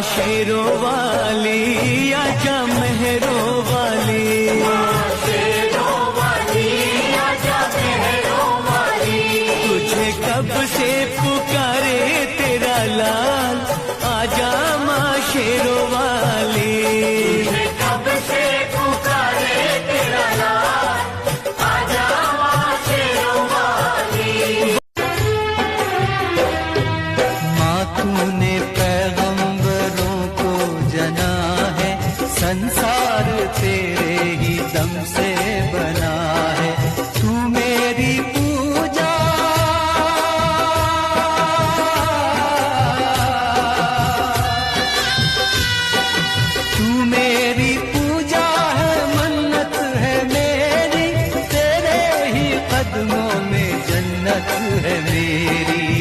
शेरों वाली आजा मेहरों वाली, तुझे कब से पुकारे तेरा लाल, आजा माँ शेरों वाली। कब से पुकारे तेरा लाल, आजा माँ शेरों वाली। माँ तूने पैगंबरों को जना है, संसार तेरे ही दम से बना है। तू मेरी पूजा, तू मेरी पूजा है, मन्नत है मेरी, तेरे ही कदमों में जन्नत है मेरी।